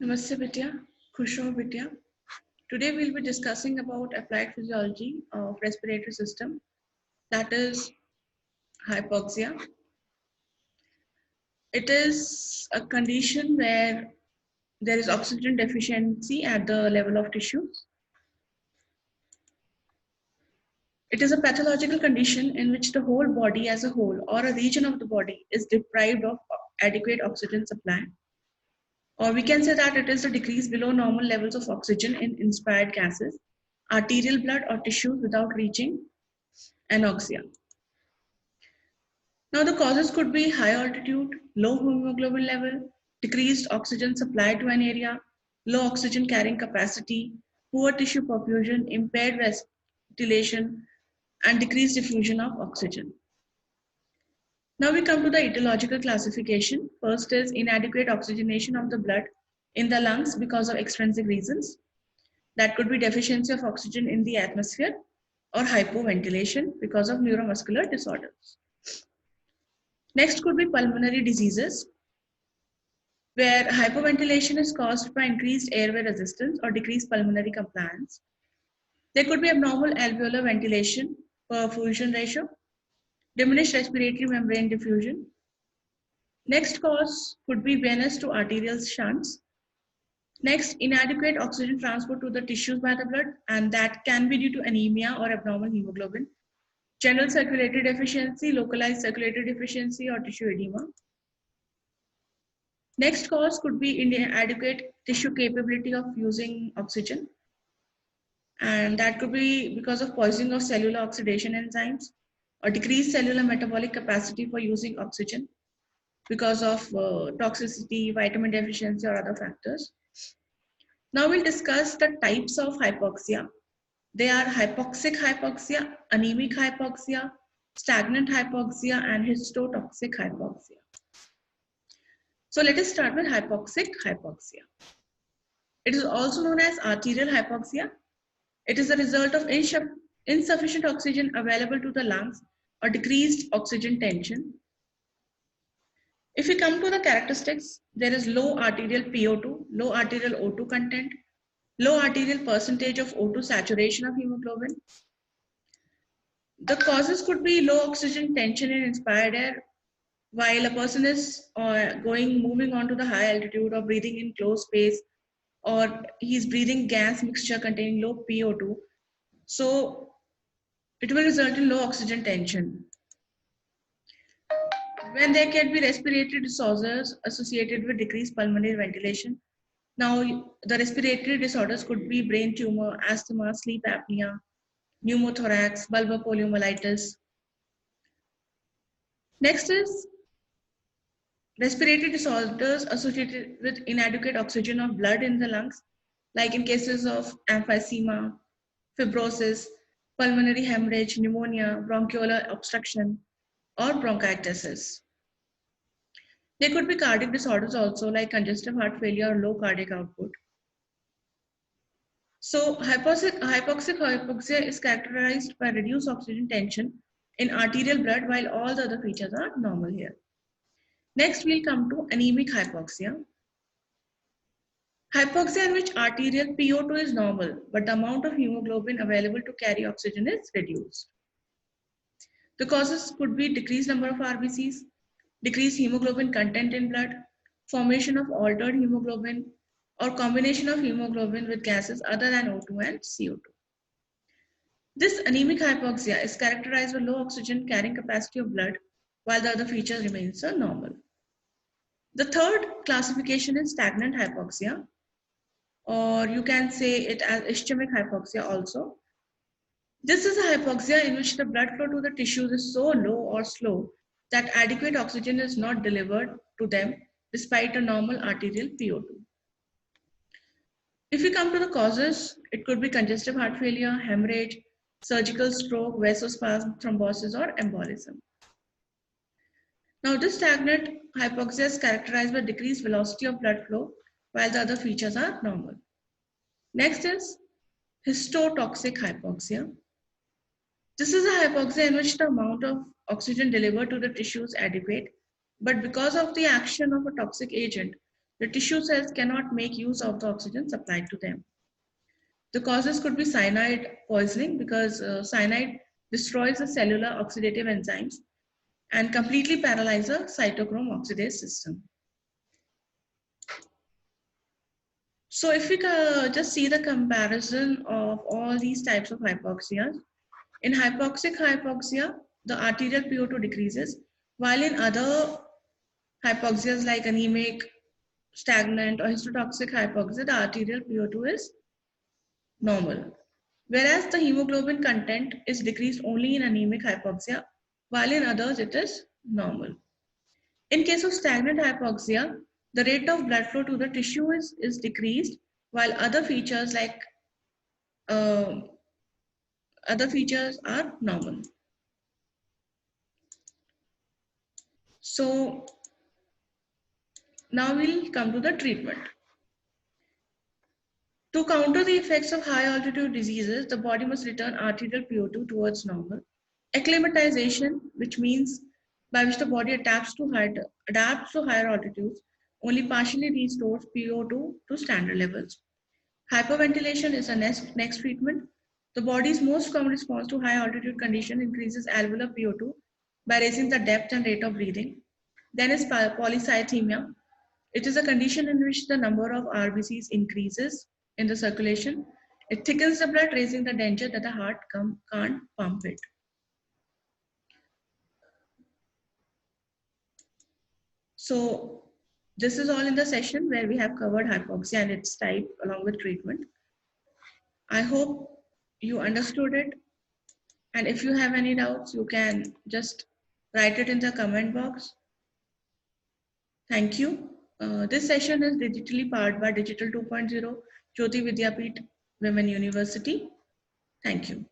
Namaste Vidya, Khushro Vidya. Today we'll be discussing about applied physiology of respiratory system, that is hypoxia. It is a condition where there is oxygen deficiency at the level of tissues. It is a pathological condition in which the whole body as a whole or a region of the body is deprived of adequate oxygen supply. Or we can say that it is a decrease below normal levels of oxygen in inspired gases, arterial blood or tissues without reaching anoxia. Now the causes could be high altitude, low hemoglobin level, decreased oxygen supply to an area, low oxygen carrying capacity, poor tissue perfusion, impaired ventilation, and decreased diffusion of oxygen. Now we come to the etiological classification. First is inadequate oxygenation of the blood in the lungs because of extrinsic reasons. That could be deficiency of oxygen in the atmosphere or hypoventilation because of neuromuscular disorders. Next could be pulmonary diseases, where hypoventilation is caused by increased airway resistance or decreased pulmonary compliance. There could be abnormal alveolar ventilation, perfusion ratio, diminished respiratory membrane diffusion. Next cause could be venous to arterial shunts. Next, inadequate oxygen transport to the tissues by the blood, and that can be due to anemia or abnormal hemoglobin. General circulatory deficiency, localized circulatory deficiency, or tissue edema. Next cause could be inadequate tissue capability of using oxygen, and that could be because of poisoning of cellular oxidation enzymes or decreased cellular metabolic capacity for using oxygen because of toxicity, vitamin deficiency, or other factors. Now we'll discuss the types of hypoxia. They are hypoxic hypoxia, anemic hypoxia, stagnant hypoxia, and histotoxic hypoxia. So let us start with hypoxic hypoxia. It is also known as arterial hypoxia. It is a result of insufficient oxygen available to the lungs or decreased oxygen tension. If we come to the characteristics, there is low arterial PO2, low arterial O2 content, low arterial percentage of O2 saturation of hemoglobin. The causes could be low oxygen tension in inspired air, while a person is moving on to the high altitude or breathing in closed space, or he's breathing gas mixture containing low PO2. So it will result in low oxygen tension. When there can be respiratory disorders associated with decreased pulmonary ventilation. Now, the respiratory disorders could be brain tumor, asthma, sleep apnea, pneumothorax, bulbar poliomyelitis. Next is respiratory disorders associated with inadequate oxygen of blood in the lungs, like in cases of emphysema, fibrosis, pulmonary hemorrhage, pneumonia, bronchial obstruction, or bronchiectasis. There could be cardiac disorders also, like congestive heart failure or low cardiac output. So hypoxic hypoxia is characterized by reduced oxygen tension in arterial blood, while all the other features are normal here. Next, we'll come to anemic hypoxia. Hypoxia in which arterial PO2 is normal, but the amount of hemoglobin available to carry oxygen is reduced. The causes could be decreased number of RBCs, decreased hemoglobin content in blood, formation of altered hemoglobin, or combination of hemoglobin with gases other than O2 and CO2. This anemic hypoxia is characterized by low oxygen carrying capacity of blood, while the other features remain normal. The third classification is stagnant hypoxia, or you can say it as ischemic hypoxia also. This is a hypoxia in which the blood flow to the tissues is so low or slow that adequate oxygen is not delivered to them despite a normal arterial PO2. If we come to the causes, it could be congestive heart failure, hemorrhage, surgical stroke, vasospasm, thrombosis, or embolism. Now, this stagnant hypoxia is characterized by decreased velocity of blood flow, while the other features are normal. Next is histotoxic hypoxia. This is a hypoxia in which the amount of oxygen delivered to the tissue is adequate, but because of the action of a toxic agent, The tissue cells cannot make use of the oxygen supplied to them. The causes could be cyanide poisoning because cyanide destroys the cellular oxidative enzymes and completely paralyze the cytochrome oxidase system. So if we just see the comparison of all these types of hypoxia, in hypoxic hypoxia, the arterial PO2 decreases, while in other hypoxias like anemic, stagnant, or histotoxic hypoxia, the arterial PO2 is normal. Whereas the hemoglobin content is decreased only in anemic hypoxia, while in others it is normal. In case of stagnant hypoxia, the rate of blood flow to the tissue is decreased, while other features like uh, other features are normal. So now we'll come to the treatment. To counter the effects of high altitude diseases, the body must return arterial PO2 towards normal. Acclimatization, which means by which the body adapts to higher altitudes, only partially restores PO2 to standard levels. Hyperventilation is the next treatment. The body's most common response to high altitude condition increases alveolar PO2 by raising the depth and rate of breathing. Then is polycythemia. It is a condition in which the number of RBCs increases in the circulation. It thickens the blood, raising the danger that the heart can't pump it. So this is all in the session where we have covered hypoxia and its type along with treatment. I hope you understood it. And if you have any doubts, you can just write it in the comment box. Thank you. This session is digitally powered by Digital 2.0 Jyoti Vidyapeeth Women University. Thank you.